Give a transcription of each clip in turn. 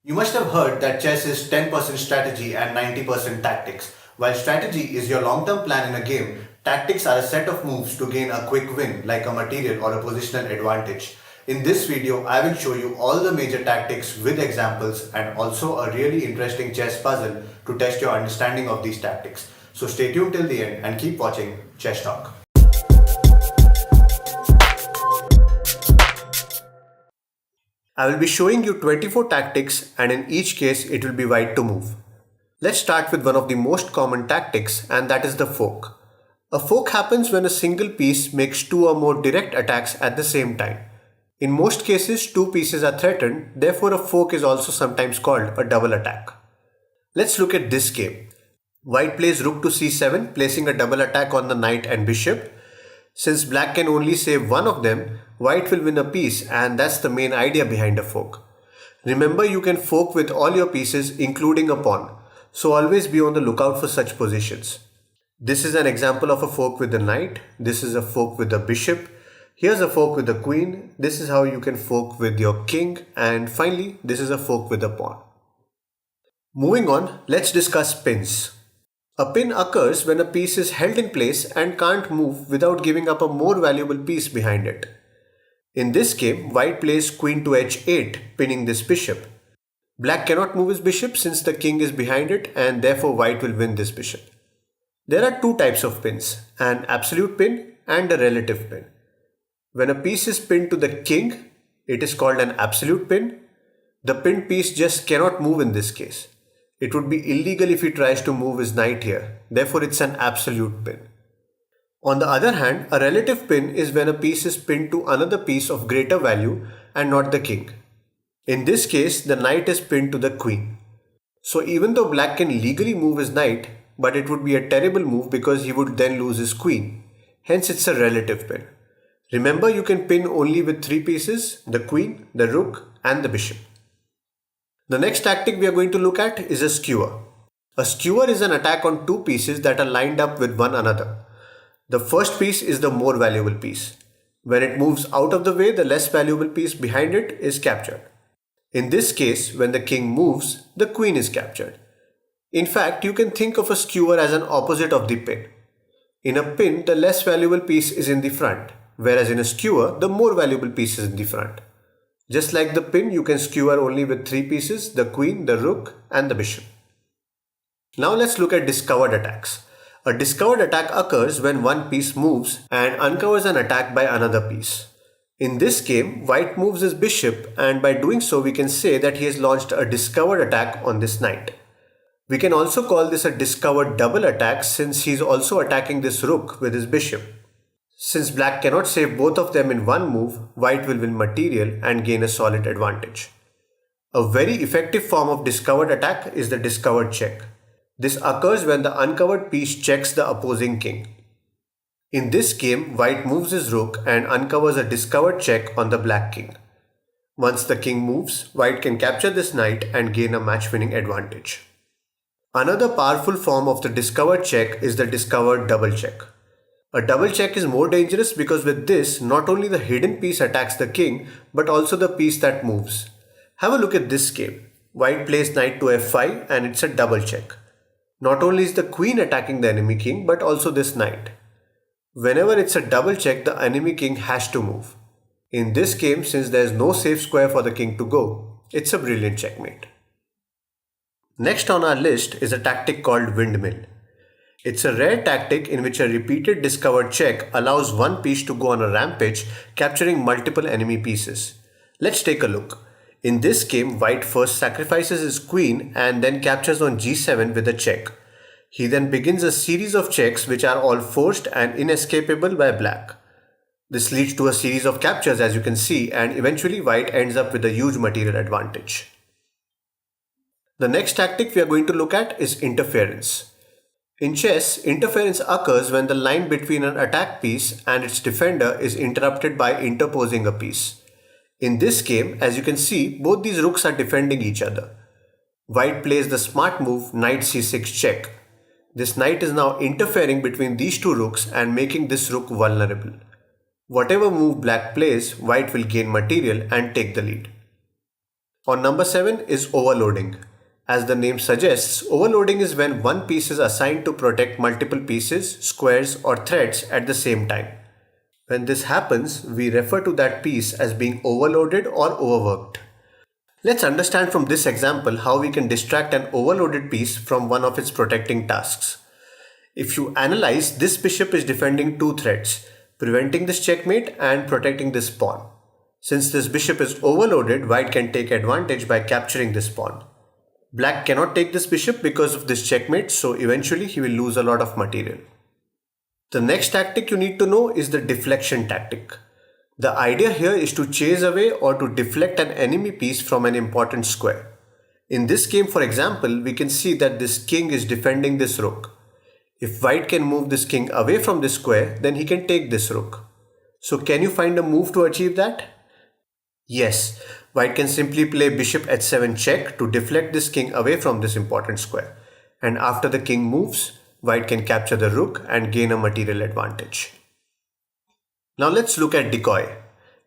You must have heard that chess is 10% strategy and 90% tactics. While strategy is your long term plan in a game, tactics are a set of moves to gain a quick win, like a material or a positional advantage. In this video, I will show you all the major tactics with examples and also a really interesting chess puzzle to test your understanding of these tactics. So stay tuned till the end and keep watching Chess Talk. I will be showing you 24 tactics and in each case it will be white to move. Let's start with one of the most common tactics, and that is the fork. A fork happens when a single piece makes two or more direct attacks at the same time. In most cases, two pieces are threatened, therefore a fork is also sometimes called a double attack. Let's look at this game. White plays rook to c7, placing a double attack on the knight and bishop. Since black can only save one of them, white will win a piece, and that's the main idea behind a fork. Remember, you can fork with all your pieces including a pawn, so always be on the lookout for such positions. This is an example of a fork with the knight, this is a fork with the bishop, here's a fork with the queen, this is how you can fork with your king, and finally this is a fork with the pawn. Moving on, let's discuss pins. A pin occurs when a piece is held in place and can't move without giving up a more valuable piece behind it. In this game, white plays queen to h8, pinning this bishop. Black cannot move his bishop since the king is behind it, and therefore white will win this bishop. There are two types of pins, an absolute pin and a relative pin. When a piece is pinned to the king, it is called an absolute pin. The pinned piece just cannot move in this case. It would be illegal if he tries to move his knight here, therefore it's an absolute pin. On the other hand, a relative pin is when a piece is pinned to another piece of greater value and not the king. In this case, the knight is pinned to the queen. So even though black can legally move his knight, but it would be a terrible move because he would then lose his queen. Hence it's a relative pin. Remember, you can pin only with three pieces, the queen, the rook and the bishop. The next tactic we are going to look at is a skewer. A skewer is an attack on two pieces that are lined up with one another. The first piece is the more valuable piece. When it moves out of the way, the less valuable piece behind it is captured. In this case, when the king moves, the queen is captured. In fact, you can think of a skewer as an opposite of the pin. In a pin, the less valuable piece is in the front, whereas in a skewer, the more valuable piece is in the front. Just like the pin, you can skewer only with three pieces, the queen, the rook and the bishop. Now let's look at discovered attacks. A discovered attack occurs when one piece moves and uncovers an attack by another piece. In this game, white moves his bishop, and by doing so we can say that he has launched a discovered attack on this knight. We can also call this a discovered double attack since he is also attacking this rook with his bishop. Since black cannot save both of them in one move, white will win material and gain a solid advantage. A very effective form of discovered attack is the discovered check. This occurs when the uncovered piece checks the opposing king. In this game, white moves his rook and uncovers a discovered check on the black king. Once the king moves, white can capture this knight and gain a match-winning advantage. Another powerful form of the discovered check is the discovered double check. A double check is more dangerous because with this, not only the hidden piece attacks the king, but also the piece that moves. Have a look at this game. White plays knight to f5 and it's a double check. Not only is the queen attacking the enemy king, but also this knight. Whenever it's a double check, the enemy king has to move. In this game, since there is no safe square for the king to go, it's a brilliant checkmate. Next on our list is a tactic called windmill. It's a rare tactic in which a repeated discovered check allows one piece to go on a rampage, capturing multiple enemy pieces. Let's take a look. In this game, white first sacrifices his queen and then captures on g7 with a check. He then begins a series of checks which are all forced and inescapable by black. This leads to a series of captures as you can see, and eventually white ends up with a huge material advantage. The next tactic we are going to look at is interference. In chess, interference occurs when the line between an attack piece and its defender is interrupted by interposing a piece. In this game, as you can see, both these rooks are defending each other. White plays the smart move knight c6 check. This knight is now interfering between these two rooks and making this rook vulnerable. Whatever move black plays, white will gain material and take the lead. or number 7 is overloading. As the name suggests, overloading is when one piece is assigned to protect multiple pieces, squares, or threads at the same time. When this happens, we refer to that piece as being overloaded or overworked. Let's understand from this example how we can distract an overloaded piece from one of its protecting tasks. If you analyze, this bishop is defending two threads, preventing this checkmate and protecting this pawn. Since this bishop is overloaded, white can take advantage by capturing this pawn. Black cannot take this bishop because of this checkmate, so eventually he will lose a lot of material. The next tactic you need to know is the deflection tactic. The idea here is to chase away or to deflect an enemy piece from an important square. In this game, for example, we can see that this king is defending this rook. If white can move this king away from this square, then he can take this rook. So can you find a move to achieve that? Yes, white can simply play bishop h7 check to deflect this king away from this important square. And after the king moves, white can capture the rook and gain a material advantage. Now let's look at decoy.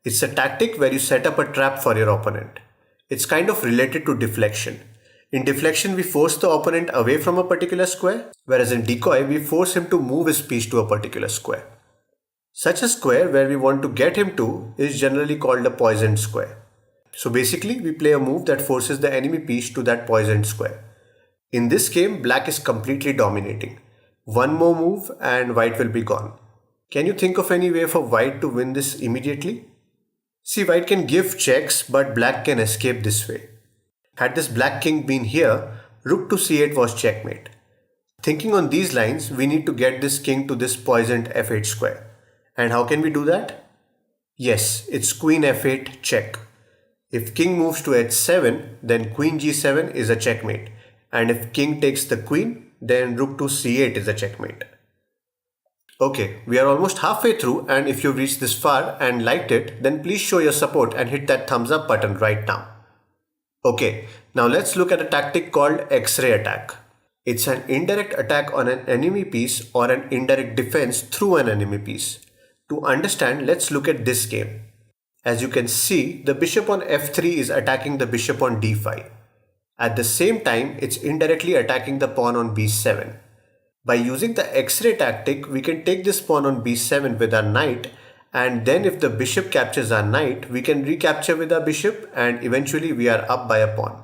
It's a tactic where you set up a trap for your opponent. It's kind of related to deflection. In deflection, we force the opponent away from a particular square, whereas in decoy, we force him to move his piece to a particular square. Such a square where we want to get him to is generally called a poisoned square. So basically, we play a move that forces the enemy piece to that poisoned square. In this game, black is completely dominating. One more move and white will be gone. Can you think of any way for white to win this immediately? See, white can give checks, but black can escape this way. Had this black king been here, rook to c8 was checkmate. Thinking on these lines, we need to get this king to this poisoned f8 square. And how can we do that? Yes, it's queen f8 check. If king moves to h7, then queen g7 is a checkmate. And if king takes the queen, then rook to c8 is a checkmate. Okay, we are almost halfway through, and if you've reached this far and liked it, then please show your support and hit that thumbs up button right now. Okay, now let's look at a tactic called X-ray attack. It's an indirect attack on an enemy piece or an indirect defense through an enemy piece. To understand, let's look at this game. As you can see, the bishop on f3 is attacking the bishop on d5. At the same time, it's indirectly attacking the pawn on b7. By using the X-ray tactic, we can take this pawn on b7 with our knight, and then if the bishop captures our knight, we can recapture with our bishop and eventually we are up by a pawn.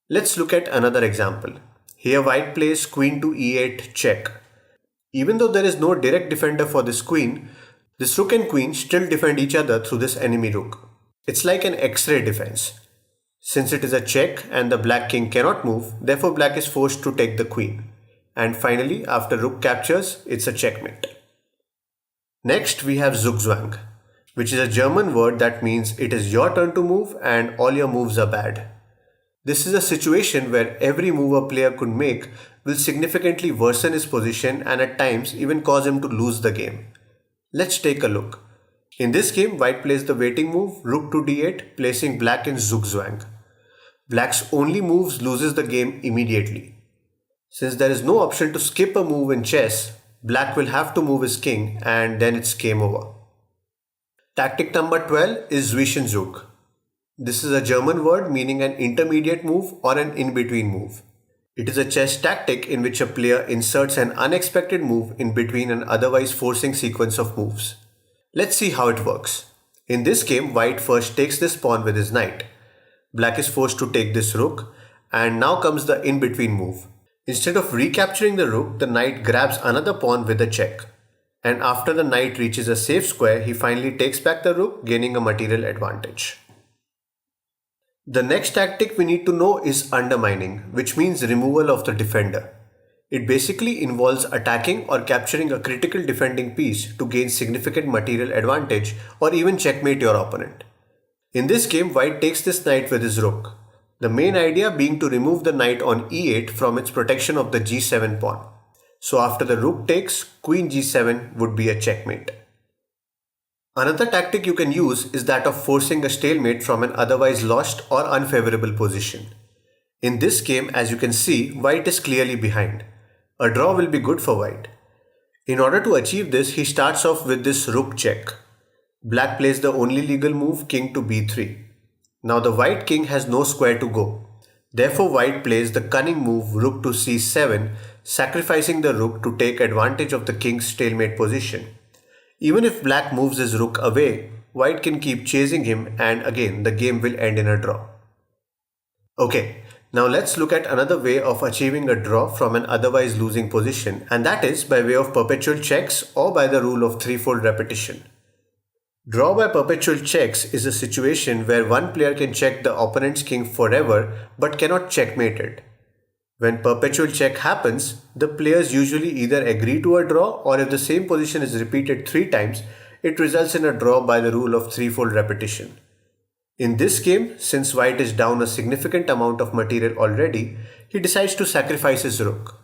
Let's look at another example. Here white plays queen to e8 check. Even though there is no direct defender for this queen, this rook and queen still defend each other through this enemy rook. It's like an X-ray defense. Since it is a check and the black king cannot move, therefore black is forced to take the queen. And finally, after rook captures, it's a checkmate. Next, we have Zugzwang, which is a German word that means it is your turn to move and all your moves are bad. This is a situation where every move a player could make will significantly worsen his position and at times even cause him to lose the game. Let's take a look. In this game, white plays the waiting move, rook to d8, placing black in Zugzwang. Black's only moves loses the game immediately. Since there is no option to skip a move in chess, black will have to move his king and then it's game over. Tactic number 12 is Zwischenzug. This is a German word meaning an intermediate move or an in-between move. It is a chess tactic in which a player inserts an unexpected move in between an otherwise forcing sequence of moves. Let's see how it works. In this game, white first takes this pawn with his knight. Black is forced to take this rook, and now comes the in-between move. Instead of recapturing the rook, the knight grabs another pawn with a check. And after the knight reaches a safe square, he finally takes back the rook, gaining a material advantage. The next tactic we need to know is undermining, which means removal of the defender. It basically involves attacking or capturing a critical defending piece to gain significant material advantage or even checkmate your opponent. In this game, white takes this knight with his rook. The main idea being to remove the knight on e8 from its protection of the g7 pawn. So after the rook takes, queen g7 would be a checkmate. Another tactic you can use is that of forcing a stalemate from an otherwise lost or unfavorable position. In this game, as you can see, white is clearly behind. A draw will be good for white. In order to achieve this, he starts off with this rook check. Black plays the only legal move, king to b3. Now the white king has no square to go. Therefore white plays the cunning move rook to c7, sacrificing the rook to take advantage of the king's stalemate position. Even if black moves his rook away, white can keep chasing him and again the game will end in a draw. Okay, now let's look at another way of achieving a draw from an otherwise losing position, and that is by way of perpetual checks or by the rule of threefold repetition. Draw by perpetual checks is a situation where one player can check the opponent's king forever but cannot checkmate it. When perpetual check happens, the players usually either agree to a draw or if the same position is repeated 3 times, it results in a draw by the rule of threefold repetition. In this game, since white is down a significant amount of material already, he decides to sacrifice his rook.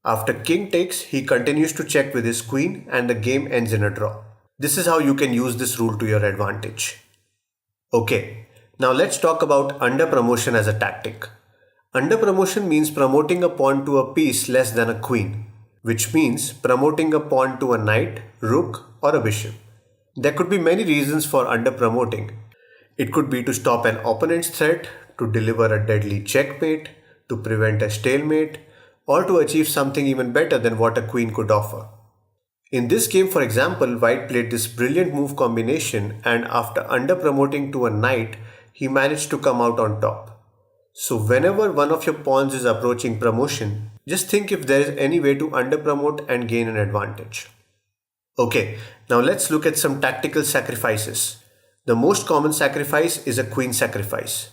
After king takes, he continues to check with his queen and the game ends in a draw. This is how you can use this rule to your advantage. Okay, now let's talk about under promotion as a tactic. Under promotion means promoting a pawn to a piece less than a queen, which means promoting a pawn to a knight, rook, or a bishop. There could be many reasons for under promoting. It could be to stop an opponent's threat, to deliver a deadly checkmate, to prevent a stalemate, or to achieve something even better than what a queen could offer. In this game, for example, white played this brilliant move combination and after under promoting to a knight, he managed to come out on top. So whenever one of your pawns is approaching promotion, just think if there is any way to under promote and gain an advantage. Okay, now let's look at some tactical sacrifices. The most common sacrifice is a queen sacrifice.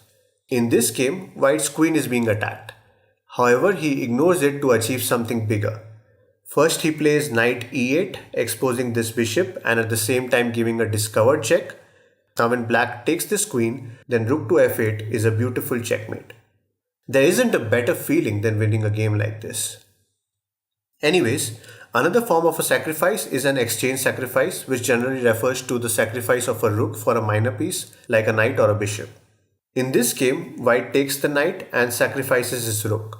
In this game, white's queen is being attacked. However, he ignores it to achieve something bigger. First he plays knight e8, exposing this bishop and at the same time giving a discovered check. Now when black takes this queen, then rook to f8 is a beautiful checkmate. There isn't a better feeling than winning a game like this. Anyways, another form of a sacrifice is an exchange sacrifice, which generally refers to the sacrifice of a rook for a minor piece like a knight or a bishop. In this game, white takes the knight and sacrifices his rook.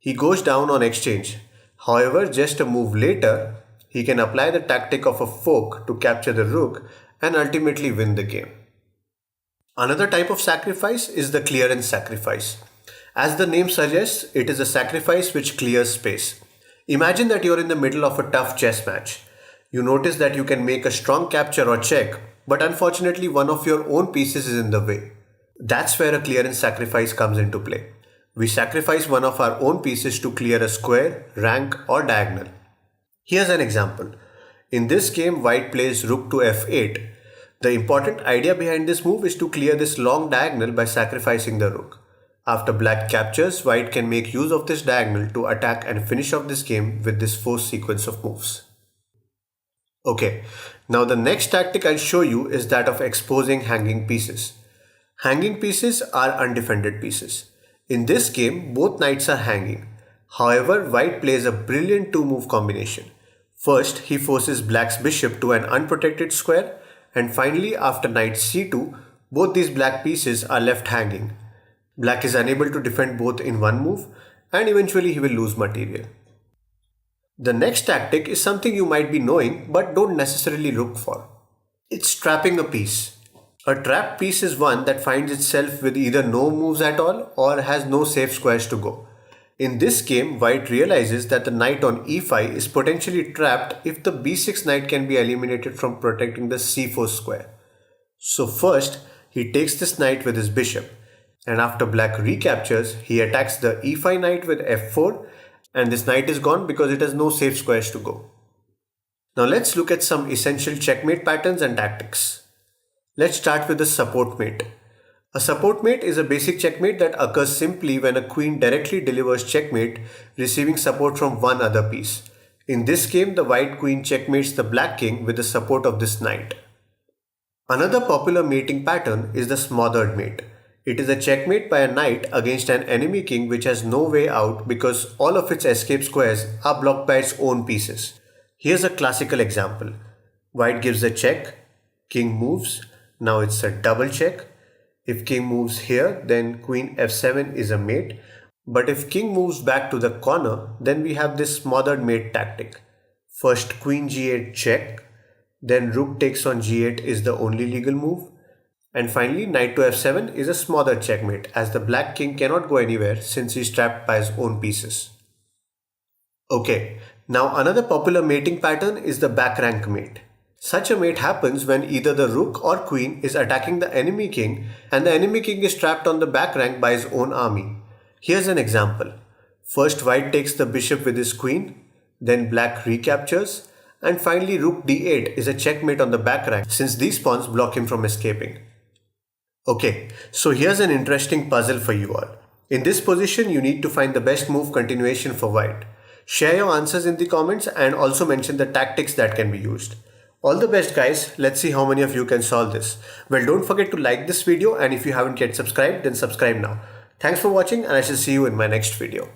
He goes down on exchange. However, just a move later, he can apply the tactic of a fork to capture the rook and ultimately win the game. Another type of sacrifice is the clearance sacrifice. As the name suggests, it is a sacrifice which clears space. Imagine that you're in the middle of a tough chess match. You notice that you can make a strong capture or check, but unfortunately one of your own pieces is in the way. That's where a clearance sacrifice comes into play. We sacrifice one of our own pieces to clear a square, rank, or diagonal. Here's an example. In this game, white plays rook to f8. The important idea behind this move is to clear this long diagonal by sacrificing the rook. After black captures, white can make use of this diagonal to attack and finish off this game with this forced sequence of moves. Okay, now the next tactic I'll show you is that of exposing hanging pieces. Hanging pieces are undefended pieces. In this game, both knights are hanging. However, white plays a brilliant two-move combination. First, he forces black's bishop to an unprotected square, and finally, after knight c2, both these black pieces are left hanging. Black is unable to defend both in one move, and eventually he will lose material. The next tactic is something you might be knowing but don't necessarily look for. It's trapping a piece. A trapped piece is one that finds itself with either no moves at all or has no safe squares to go. In this game, white realizes that the knight on e5 is potentially trapped if the b6 knight can be eliminated from protecting the c4 square. So first, he takes this knight with his bishop, and after black recaptures, he attacks the e5 knight with f4, and this knight is gone because it has no safe squares to go. Now let's look at some essential checkmate patterns and tactics. Let's start with the support mate. A support mate is a basic checkmate that occurs simply when a queen directly delivers checkmate, receiving support from one other piece. In this game, the white queen checkmates the black king with the support of this knight. Another popular mating pattern is the smothered mate. It is a checkmate by a knight against an enemy king which has no way out because all of its escape squares are blocked by its own pieces. Here's a classical example. White gives a check, king moves. Now it's a double check. If king moves here, then queen f7 is a mate. But if king moves back to the corner, then we have this smothered mate tactic. First queen g8 check, then rook takes on g8 is the only legal move. And finally, knight to f7 is a smaller checkmate as the black king cannot go anywhere since he is trapped by his own pieces. Okay, now another popular mating pattern is the back rank mate. Such a mate happens when either the rook or queen is attacking the enemy king and the enemy king is trapped on the back rank by his own army. Here's an example. First white takes the bishop with his queen, then black recaptures, and finally rook d8 is a checkmate on the back rank since these pawns block him from escaping. Okay, so here's an interesting puzzle for you all. In this position, you need to find the best move continuation for white. Share your answers in the comments and also mention the tactics that can be used. All the best guys, let's see how many of you can solve this. Well, don't forget to like this video and if you haven't yet subscribed, then subscribe now. Thanks for watching and I shall see you in my next video.